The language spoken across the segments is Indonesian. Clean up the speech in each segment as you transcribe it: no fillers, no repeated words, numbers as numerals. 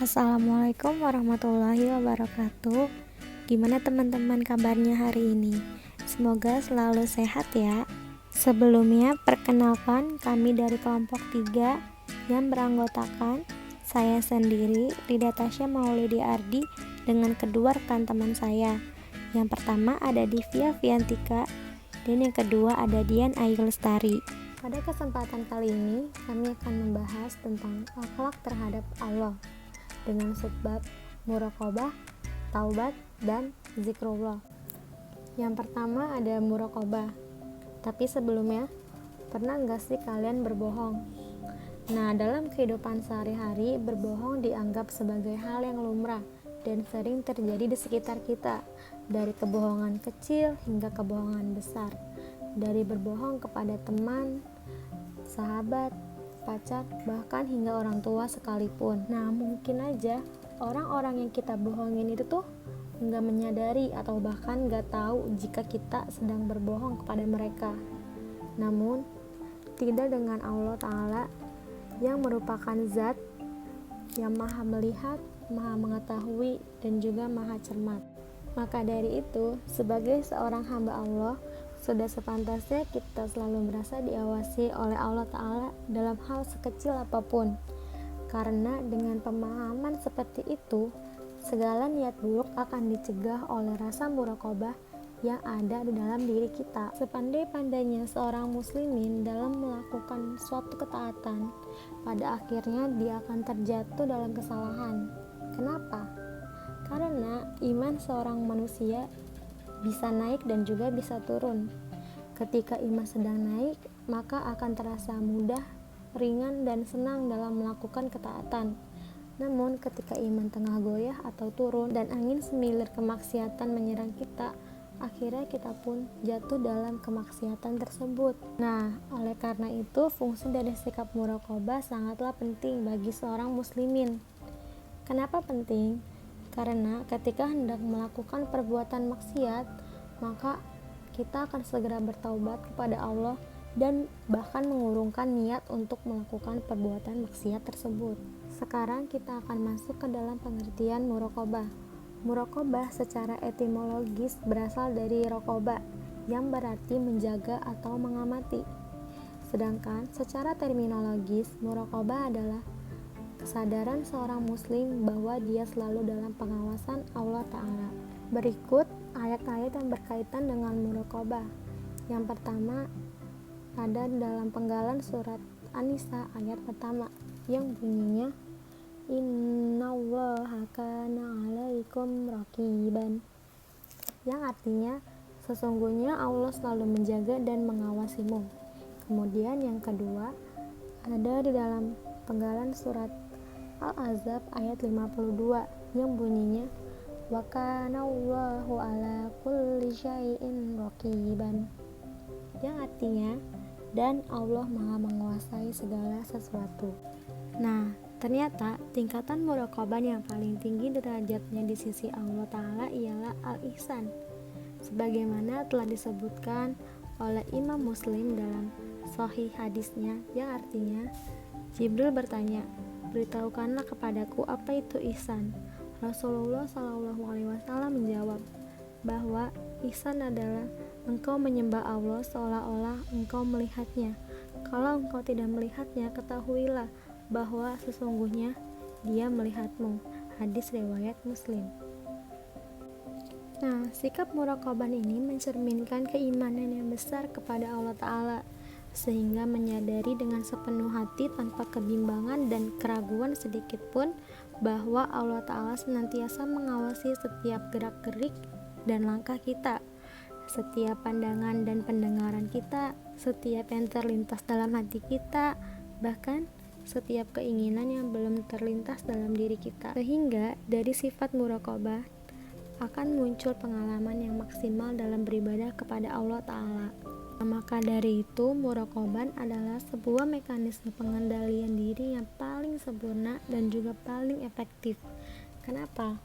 Assalamualaikum warahmatullahi wabarakatuh. Gimana teman-teman kabarnya hari ini? Semoga selalu sehat ya. Sebelumnya perkenalkan, kami dari kelompok 3 yang beranggotakan saya sendiri, Rida Tasya Maulidi Ardi, dengan kedua rekan teman saya. Yang pertama ada Divya Fiantika dan yang kedua ada Dian Ayu Lestari. Pada kesempatan kali ini kami akan membahas tentang akhlak terhadap Allah dengan subbab muraqabah, taubat, dan zikrullah. Yang pertama ada muraqabah. Tapi sebelumnya, pernah nggak sih kalian berbohong? Nah, dalam kehidupan sehari-hari, berbohong dianggap sebagai hal yang lumrah dan sering terjadi di sekitar kita, dari kebohongan kecil hingga kebohongan besar, dari berbohong kepada teman, sahabat, pacar, bahkan hingga orang tua sekalipun. Nah, mungkin aja orang-orang yang kita bohongin itu tuh nggak menyadari atau bahkan nggak tahu jika kita sedang berbohong kepada mereka. Namun, tidak dengan Allah Ta'ala yang merupakan zat yang maha melihat, maha mengetahui, dan juga maha cermat. Maka dari itu, sebagai seorang hamba Allah, sudah sepantasnya kita selalu merasa diawasi oleh Allah Ta'ala dalam hal sekecil apapun. Karena dengan pemahaman seperti itu, segala niat buruk akan dicegah oleh rasa muraqabah yang ada di dalam diri kita. Sepandai-pandainya seorang muslimin dalam melakukan suatu ketaatan, pada akhirnya dia akan terjatuh dalam kesalahan. Kenapa? Karena iman seorang manusia bisa naik dan juga bisa turun. Ketika iman sedang naik, maka akan terasa mudah, ringan, dan senang dalam melakukan ketaatan. Namun ketika iman tengah goyah atau turun dan angin semilir kemaksiatan menyerang kita, akhirnya kita pun jatuh dalam kemaksiatan tersebut. Nah, oleh karena itu fungsi dari sikap muraqabah sangatlah penting bagi seorang muslimin. Kenapa penting? Karena ketika hendak melakukan perbuatan maksiat, maka kita akan segera bertaubat kepada Allah dan bahkan mengurungkan niat untuk melakukan perbuatan maksiat tersebut. Sekarang kita akan masuk ke dalam pengertian muraqabah. Muraqabah secara etimologis berasal dari raqabah yang berarti menjaga atau mengamati. Sedangkan secara terminologis, muraqabah adalah kesadaran seorang muslim bahwa dia selalu dalam pengawasan Allah Ta'ala. Berikut ayat-ayat yang berkaitan dengan muraqabah. Yang pertama ada dalam penggalan surat An-Nisa ayat pertama yang bunyinya Innallaha kana 'alaikum raqiban, yang artinya sesungguhnya Allah selalu menjaga dan mengawasimu. Kemudian yang kedua ada di dalam penggalan surat Al-Ahzab ayat 52 yang bunyinya wa kana Allahu ala kulli syai'in raqiban, yang artinya dan Allah maha menguasai segala sesuatu. Nah, ternyata tingkatan muraqabah yang paling tinggi derajatnya di sisi Allah Ta'ala ialah al-ihsan, sebagaimana telah disebutkan oleh Imam Muslim dalam sahih hadisnya, yang artinya Jibril bertanya, beritahukanlah kepadaku apa itu ihsan. Rasulullah SAW menjawab bahwa ihsan adalah engkau menyembah Allah seolah-olah engkau melihatnya. Kalau engkau tidak melihatnya, ketahuilah bahwa sesungguhnya dia melihatmu. Hadis riwayat Muslim. Nah, sikap muraqabah ini mencerminkan keimanan yang besar kepada Allah Ta'ala, sehingga menyadari dengan sepenuh hati tanpa kebimbangan dan keraguan sedikit pun bahwa Allah Ta'ala senantiasa mengawasi setiap gerak-gerik dan langkah kita, setiap pandangan dan pendengaran kita, setiap yang terlintas dalam hati kita, bahkan setiap keinginan yang belum terlintas dalam diri kita. Sehingga dari sifat muraqabah akan muncul pengalaman yang maksimal dalam beribadah kepada Allah Ta'ala. Maka dari itu, muraqabah adalah sebuah mekanisme pengendalian diri yang paling sempurna dan juga paling efektif. Kenapa?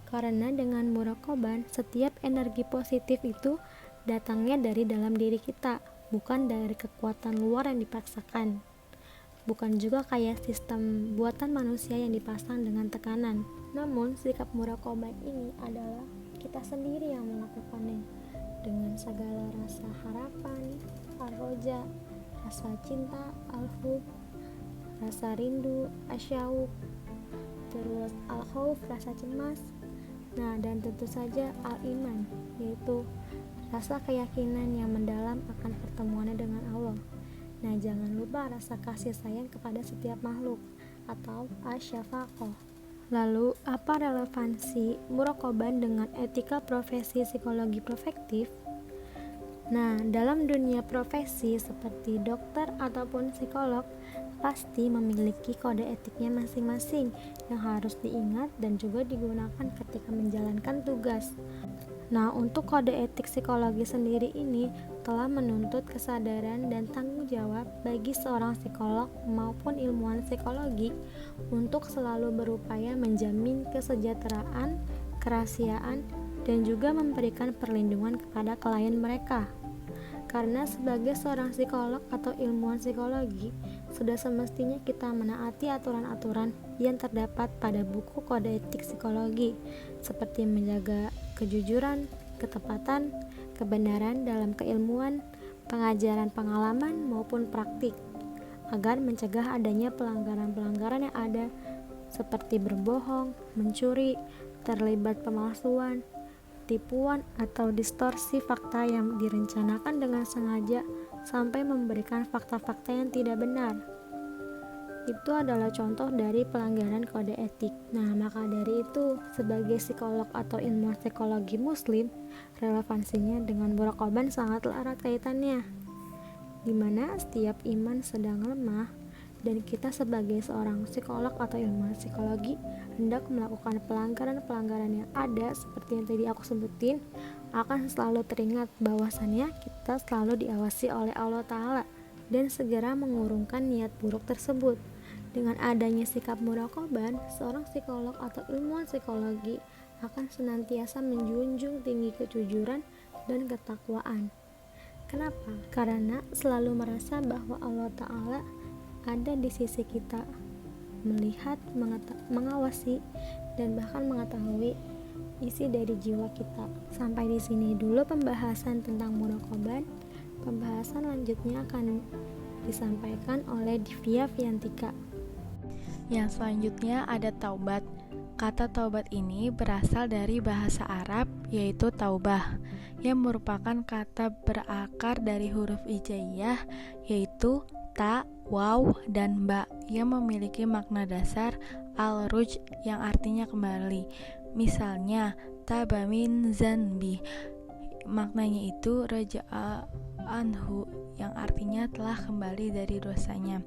Karena dengan muraqabah, setiap energi positif itu datangnya dari dalam diri kita, bukan dari kekuatan luar yang dipaksakan. bukan juga kayak sistem buatan manusia yang dipasang dengan tekanan. Namun sikap muraqabah ini adalah kita sendiri yang melakukannya dengan segala rasa harapan, ar-roja, rasa cinta, al-hub, rasa rindu, asyauq, terus al-khauf, rasa cemas. Nah, dan tentu saja al-iman, yaitu rasa keyakinan yang mendalam akan pertemuannya dengan Allah. Nah, jangan lupa rasa kasih sayang kepada setiap makhluk atau asyafaqah. Lalu, apa relevansi muraqabah dengan etika profesi psikologi prospektif? Nah, dalam dunia profesi seperti dokter ataupun psikolog, pasti memiliki kode etiknya masing-masing yang harus diingat dan juga digunakan ketika menjalankan tugas. Nah, untuk kode etik psikologi sendiri ini telah menuntut kesadaran dan tanggung jawab bagi seorang psikolog maupun ilmuwan psikologi untuk selalu berupaya menjamin kesejahteraan, kerahasiaan, dan juga memberikan perlindungan kepada klien mereka. Karena sebagai seorang psikolog atau ilmuwan psikologi, sudah semestinya kita menaati aturan-aturan yang terdapat pada buku kode etik psikologi, seperti menjaga kejujuran, ketepatan, kebenaran dalam keilmuan, pengajaran pengalaman maupun praktik, agar mencegah adanya pelanggaran-pelanggaran yang ada, seperti berbohong, mencuri, terlibat pemalsuan, tipuan atau distorsi fakta yang direncanakan dengan sengaja sampai memberikan fakta-fakta yang tidak benar. Itu adalah contoh dari pelanggaran kode etik. Nah, maka dari itu, sebagai psikolog atau ilmuwan psikologi muslim, relevansinya dengan muraqabah sangat erat kaitannya, di mana setiap iman sedang lemah dan kita sebagai seorang psikolog atau ilmuwan psikologi hendak melakukan pelanggaran-pelanggaran yang ada seperti yang tadi aku sebutin, akan selalu teringat bahwasannya kita selalu diawasi oleh Allah Ta'ala dan segera mengurungkan niat buruk tersebut. Dengan adanya sikap muraqabah, seorang psikolog atau ilmuwan psikologi akan senantiasa menjunjung tinggi kejujuran dan ketakwaan. Kenapa? Karena selalu merasa bahwa Allah Ta'ala ada di sisi kita, melihat, mengawasi, dan bahkan mengetahui isi dari jiwa kita. Sampai di sini dulu pembahasan tentang muraqabah. Pembahasan lanjutnya akan disampaikan oleh Divya Fiantika. Yang selanjutnya ada taubat. Kata taubat ini berasal dari bahasa Arab, yaitu taubah, yang merupakan kata berakar dari huruf hijaiyah, yaitu ta, waw, dan ba, yang memiliki makna dasar al-ruj, yang artinya kembali. Misalnya, taba min zanbi, maknanya itu raja'a anhu, yang artinya telah kembali dari dosanya.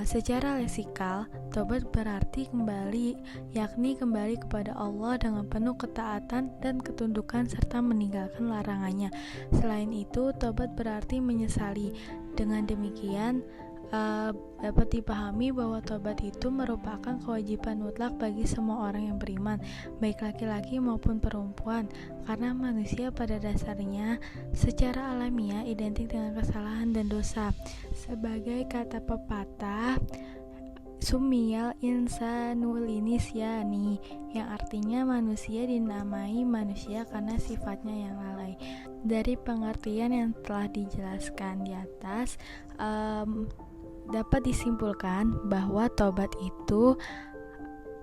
Secara leksikal, taubat berarti kembali, yakni kembali kepada Allah dengan penuh ketaatan dan ketundukan serta meninggalkan larangannya. Selain itu, taubat berarti menyesali. Dengan demikian, dapat dipahami bahwa taubat itu merupakan kewajiban mutlak bagi semua orang yang beriman, baik laki-laki maupun perempuan, karena manusia pada dasarnya secara alamiah identik dengan kesalahan dan dosa. Sebagai kata pepatah, sumiyal insanu linisyani, yang artinya manusia dinamai manusia karena sifatnya yang lalai. Dari pengertian yang telah dijelaskan di atas, dapat disimpulkan bahwa taubat itu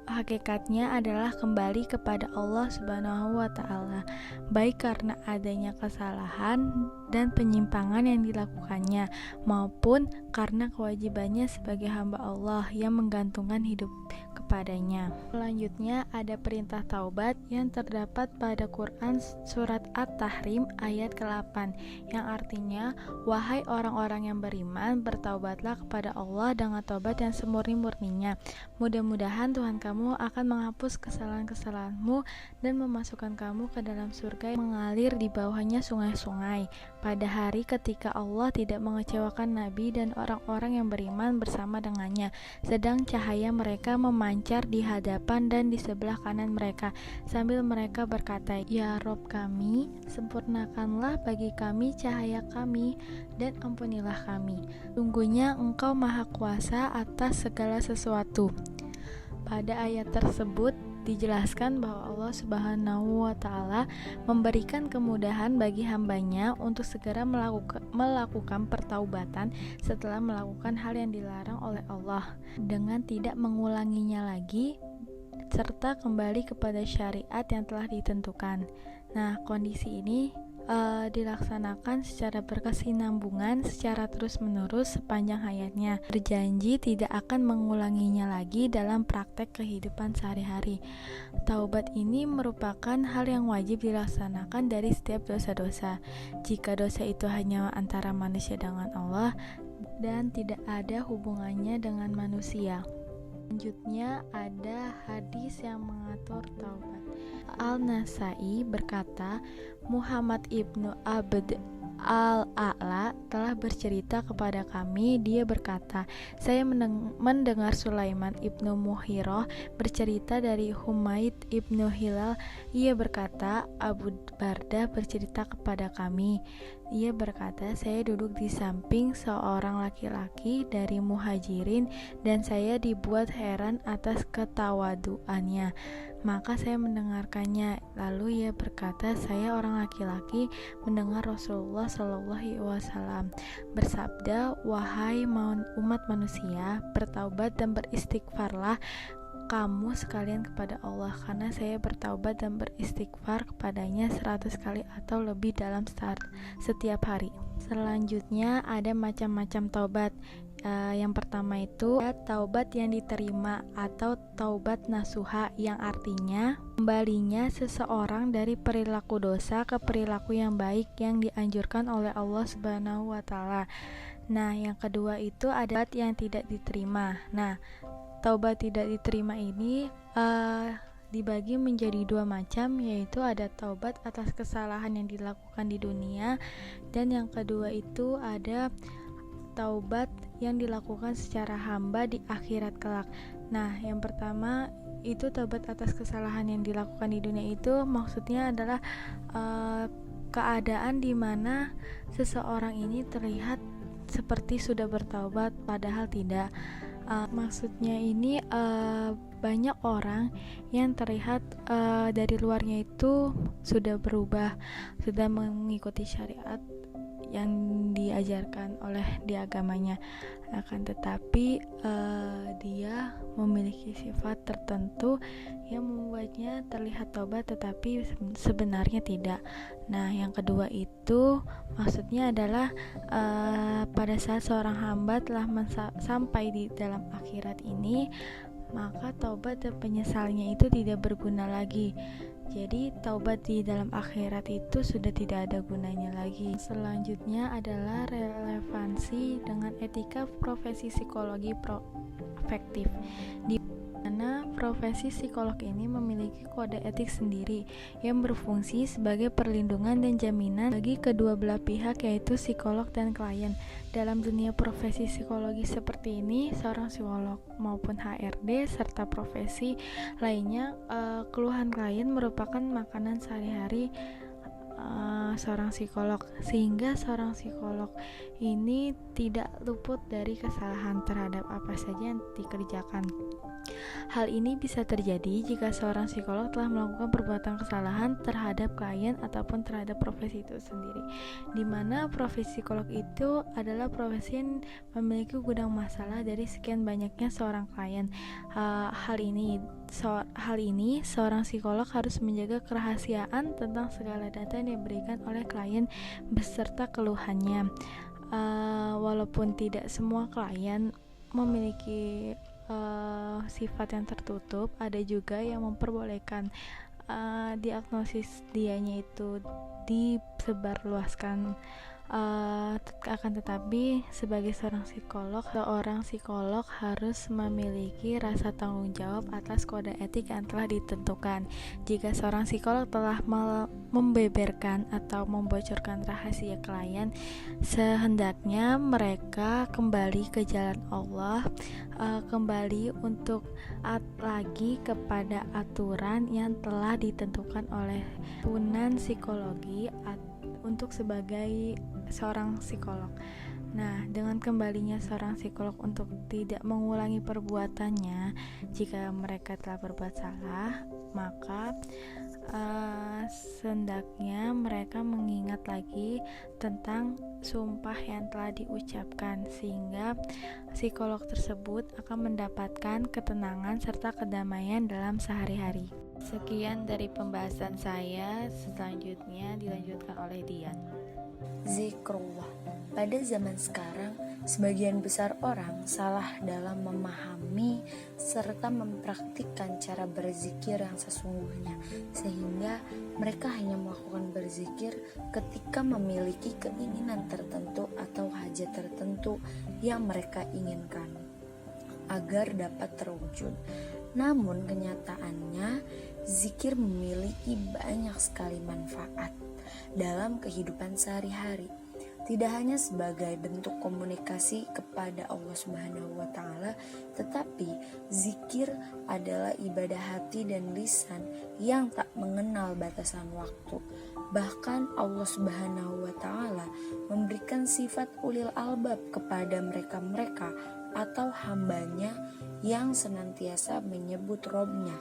hakikatnya adalah kembali kepada Allah Subhanahu wa Ta'ala, baik karena adanya kesalahan dan penyimpangan yang dilakukannya, maupun karena kewajibannya sebagai hamba Allah yang menggantungkan hidup kepadanya. Selanjutnya ada perintah taubat yang terdapat pada Quran surat At-Tahrim ayat ke-8, yang artinya, wahai orang-orang yang beriman, bertaubatlah kepada Allah dengan taubat yang semurni-murninya. Mudah-mudahan Tuhan kamu kepadamu akan menghapus kesalahan-kesalahanmu dan memasukkan kamu ke dalam surga yang mengalir di bawahnya sungai-sungai. Pada hari ketika Allah tidak mengecewakan Nabi dan orang-orang yang beriman bersama dengannya, sedang cahaya mereka memancar di hadapan dan di sebelah kanan mereka, sambil mereka berkata, "Ya Rob kami, sempurnakanlah bagi kami cahaya kami dan ampunilah kami. Sungguhnya Engkau Maha Kuasa atas segala sesuatu." Pada ayat tersebut dijelaskan bahwa Allah Subhanahu wa Ta'ala memberikan kemudahan bagi hambanya untuk segera melakukan pertaubatan setelah melakukan hal yang dilarang oleh Allah, dengan tidak mengulanginya lagi serta kembali kepada syariat yang telah ditentukan. Nah, kondisi ini dilaksanakan secara berkesinambungan secara terus-menerus sepanjang hayatnya. Berjanji tidak akan mengulanginya lagi dalam praktek kehidupan sehari-hari. Taubat ini merupakan hal yang wajib dilaksanakan dari setiap dosa-dosa. Jika dosa itu hanya antara manusia dengan Allah dan tidak ada hubungannya dengan manusia. Selanjutnya ada hadis yang mengatur taubat. Al-Nasai berkata, Muhammad ibnu Abd Al-A'la telah bercerita kepada kami. Dia berkata, saya mendengar Sulaiman ibnu Muhirah bercerita dari Humaid ibnu Hilal. Ia berkata, Abu Bardah bercerita kepada kami. Ia berkata, saya duduk di samping seorang laki-laki dari Muhajirin dan saya dibuat heran atas ketawaduannya. Maka saya mendengarkannya. Lalu ia berkata, saya orang laki-laki mendengar Rasulullah SAW bersabda, wahai umat manusia, bertaubat dan beristighfarlah kamu sekalian kepada Allah, karena saya bertaubat dan beristighfar kepadanya 100 kali atau lebih dalam setiap hari. Selanjutnya ada macam-macam taubat. Yang pertama itu taubat yang diterima atau taubat nasuha, yang artinya kembalinya seseorang dari perilaku dosa ke perilaku yang baik yang dianjurkan oleh Allah Subhanahu wa Ta'ala. Nah, yang kedua itu ada taubat yang tidak diterima. Nah, taubat tidak diterima ini dibagi menjadi dua macam, yaitu ada taubat atas kesalahan yang dilakukan di dunia, dan yang kedua itu ada taubat yang dilakukan secara hamba di akhirat kelak. Nah, yang pertama itu taubat atas kesalahan yang dilakukan di dunia itu maksudnya adalah keadaan di mana seseorang ini terlihat seperti sudah bertaubat padahal tidak. Maksudnya ini banyak orang yang terlihat dari luarnya itu sudah berubah, sudah mengikuti syariat yang diajarkan oleh di agamanya, akan tetapi dia memiliki sifat tertentu yang membuatnya terlihat taubat tetapi sebenarnya tidak. Nah, yang kedua itu maksudnya adalah pada saat seorang hamba telah sampai di dalam akhirat ini, maka taubat dan penyesalnya itu tidak berguna lagi. Jadi taubat di dalam akhirat itu sudah tidak ada gunanya lagi. Selanjutnya adalah relevansi dengan etika profesi psikologi proaktif, di mana profesi psikolog ini memiliki kode etik sendiri yang berfungsi sebagai perlindungan dan jaminan bagi kedua belah pihak, yaitu psikolog dan klien. Dalam dunia profesi psikologi seperti ini, seorang psikolog maupun HRD serta profesi lainnya, keluhan klien merupakan makanan sehari-hari seorang psikolog, sehingga seorang psikolog ini tidak luput dari kesalahan terhadap apa saja yang dikerjakan. Hal ini bisa terjadi jika seorang psikolog telah melakukan perbuatan kesalahan terhadap klien ataupun terhadap profesi itu sendiri, di mana profesi psikolog itu adalah profesi yang memiliki gudang masalah dari sekian banyaknya seorang klien. Hal ini seorang psikolog harus menjaga kerahasiaan tentang segala data yang diberikan oleh klien beserta keluhannya. Walaupun tidak semua klien memiliki sifat yang tertutup, ada juga yang memperbolehkan diagnosis dianya itu disebarluaskan Akan tetapi sebagai seorang psikolog harus memiliki rasa tanggung jawab atas kode etik yang telah ditentukan. Jika seorang psikolog telah membeberkan atau membocorkan rahasia klien, sehendaknya mereka kembali ke jalan Allah, kembali untuk lagi kepada aturan yang telah ditentukan oleh Tunan Psikologi untuk sebagai seorang psikolog. Nah, dengan kembalinya seorang psikolog untuk tidak mengulangi perbuatannya, jika mereka telah berbuat salah, maka sehendaknya mereka mengingat lagi tentang sumpah yang telah diucapkan, sehingga psikolog tersebut akan mendapatkan ketenangan serta kedamaian dalam sehari-hari. Sekian dari pembahasan saya, selanjutnya dilanjutkan oleh Dian. Zikrullah. Pada zaman sekarang, sebagian besar orang salah dalam memahami serta mempraktikkan cara berzikir yang sesungguhnya, sehingga mereka hanya melakukan berzikir ketika memiliki keinginan tertentu atau hajat tertentu yang mereka inginkan agar dapat terwujud. Namun kenyataannya, zikir memiliki banyak sekali manfaat dalam kehidupan sehari-hari. Tidak hanya sebagai bentuk komunikasi kepada Allah Subhanahu wa Ta'ala, tetapi zikir adalah ibadah hati dan lisan yang tak mengenal batasan waktu. Bahkan Allah Subhanahu wa Ta'ala memberikan sifat ulil albab kepada mereka-mereka atau hambanya yang senantiasa menyebut Robnya,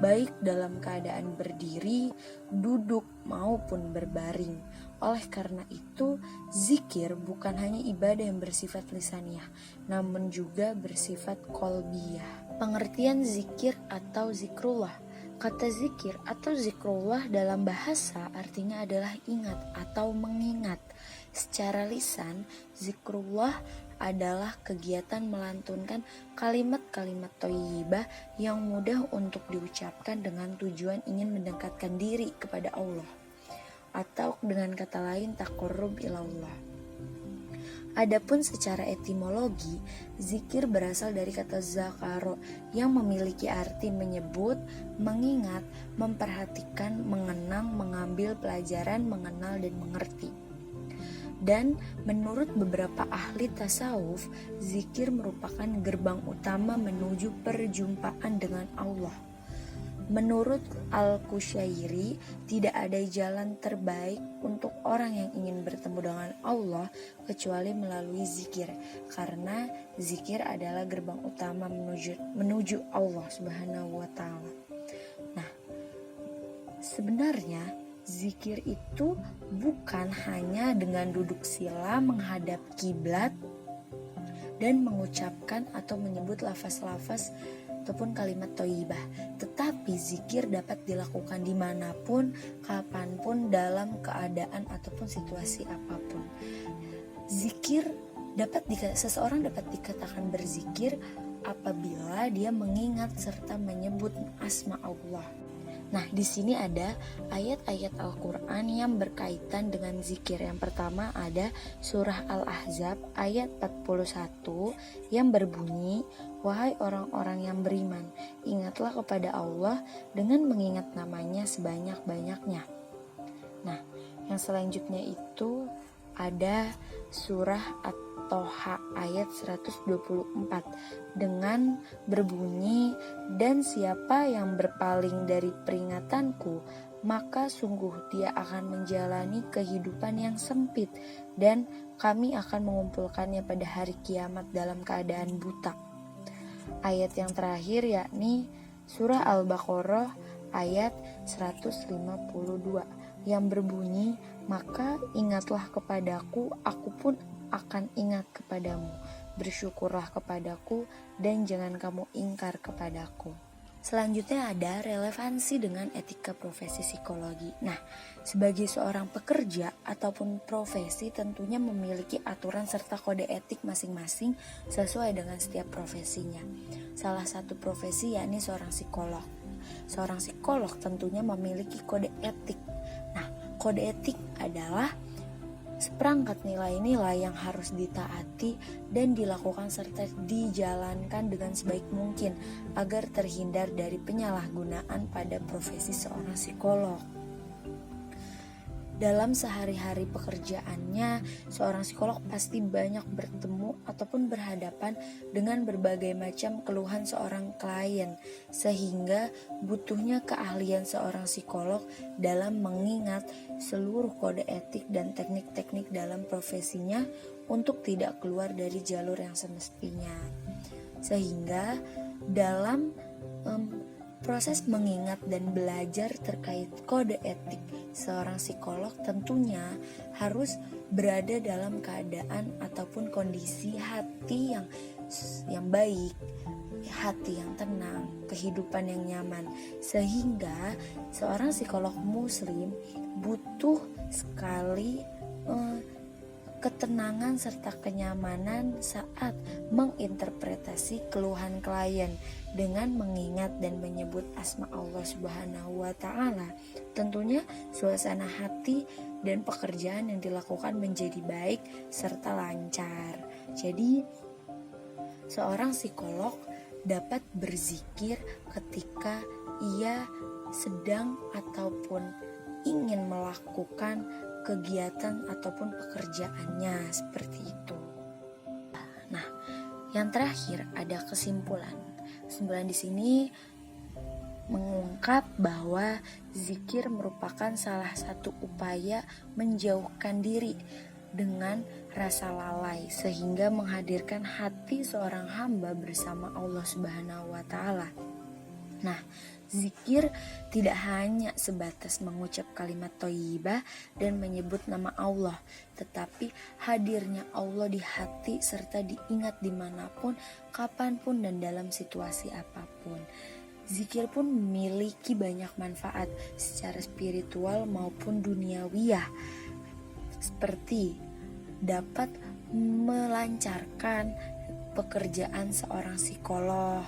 baik dalam keadaan berdiri, duduk, maupun berbaring. Oleh karena itu, zikir bukan hanya ibadah yang bersifat lisaniyah, namun juga bersifat qalbiyah. Pengertian zikir atau zikrullah. Kata zikir atau zikrullah dalam bahasa artinya adalah ingat atau mengingat. Secara lisan, zikrullah adalah kegiatan melantunkan kalimat-kalimat thayyibah yang mudah untuk diucapkan dengan tujuan ingin mendekatkan diri kepada Allah, atau dengan kata lain taqarrub ilallah. Adapun secara etimologi, zikir berasal dari kata zakaro yang memiliki arti menyebut, mengingat, memperhatikan, mengenang, mengambil pelajaran, mengenal, dan mengerti. Dan menurut beberapa ahli tasawuf, zikir merupakan gerbang utama menuju perjumpaan dengan Allah. Menurut Al-Qushairi, tidak ada jalan terbaik untuk orang yang ingin bertemu dengan Allah kecuali melalui zikir, karena zikir adalah gerbang utama menuju Allah Subhanahu wa Ta'ala. Nah, sebenarnya zikir itu bukan hanya dengan duduk sila menghadap kiblat dan mengucapkan atau menyebut lafaz-lafaz ataupun kalimat thayyibah, tetapi zikir dapat dilakukan dimanapun, kapanpun, dalam keadaan ataupun situasi apapun. Seseorang dapat dikatakan berzikir apabila dia mengingat serta menyebut asma Allah. Nah, di sini ada ayat-ayat Al-Quran yang berkaitan dengan zikir. Yang pertama ada surah Al-Ahzab ayat 41 yang berbunyi, "Wahai orang-orang yang beriman, ingatlah kepada Allah dengan mengingat namanya sebanyak-banyaknya." Nah, yang selanjutnya itu ada surah At-Toha ayat 124 dengan berbunyi, "Dan siapa yang berpaling dari peringatanku, maka sungguh dia akan menjalani kehidupan yang sempit, dan kami akan mengumpulkannya pada hari kiamat dalam keadaan buta." Ayat yang terakhir yakni surah Al-Baqarah ayat 152 yang berbunyi, "Maka ingatlah kepadaku, aku pun akan ingat kepadamu. Bersyukurlah kepadaku dan jangan kamu ingkar kepadaku." Selanjutnya ada relevansi dengan etika profesi psikologi. Nah, sebagai seorang pekerja ataupun profesi tentunya memiliki aturan serta kode etik masing-masing sesuai dengan setiap profesinya. Salah satu profesi yakni seorang psikolog. Seorang psikolog tentunya memiliki kode etik. Nah, kode etik adalah seperangkat nilai-nilai yang harus ditaati dan dilakukan serta dijalankan dengan sebaik mungkin agar terhindar dari penyalahgunaan pada profesi seorang psikolog. Dalam sehari-hari pekerjaannya, seorang psikolog pasti banyak bertemu ataupun berhadapan dengan berbagai macam keluhan seorang klien, sehingga butuhnya keahlian seorang psikolog dalam mengingat seluruh kode etik dan teknik-teknik dalam profesinya untuk tidak keluar dari jalur yang semestinya. Sehingga dalam proses mengingat dan belajar terkait kode etik, seorang psikolog tentunya harus berada dalam keadaan ataupun kondisi hati yang baik, hati yang tenang, kehidupan yang nyaman, sehingga seorang psikolog muslim butuh sekali ketenangan serta kenyamanan saat menginterpretasi keluhan klien dengan mengingat dan menyebut asma Allah Subhanahu wa Ta'ala. Tentunya suasana hati dan pekerjaan yang dilakukan menjadi baik serta lancar. Jadi seorang psikolog dapat berzikir ketika ia sedang ataupun ingin melakukan kegiatan ataupun pekerjaannya seperti itu. Nah, yang terakhir ada kesimpulan. Kesimpulan di sini mengungkap bahwa zikir merupakan salah satu upaya menjauhkan diri dengan rasa lalai sehingga menghadirkan hati seorang hamba bersama Allah Subhanahu wa Ta'ala. Nah, zikir tidak hanya sebatas mengucap kalimat thayyibah dan menyebut nama Allah, tetapi hadirnya Allah di hati serta diingat dimanapun, kapanpun, dan dalam situasi apapun. Zikir pun memiliki banyak manfaat secara spiritual maupun duniawiyah, seperti dapat melancarkan pekerjaan seorang psikolog,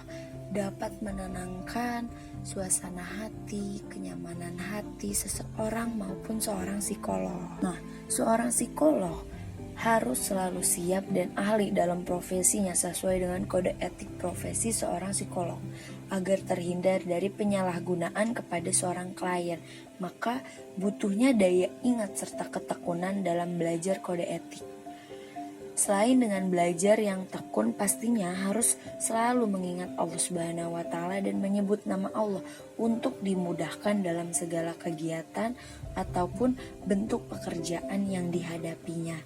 dapat menenangkan suasana hati, kenyamanan hati seseorang maupun seorang psikolog. Nah, seorang psikolog harus selalu siap dan ahli dalam profesinya sesuai dengan kode etik profesi seorang psikolog agar terhindar dari penyalahgunaan kepada seorang klien. Maka butuhnya daya ingat serta ketekunan dalam belajar kode etik. Selain dengan belajar yang tekun, pastinya harus selalu mengingat Allah Subhanahu wa Ta'ala dan menyebut nama Allah untuk dimudahkan dalam segala kegiatan ataupun bentuk pekerjaan yang dihadapinya.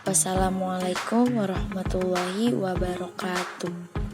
Wassalamualaikum warahmatullahi wabarakatuh.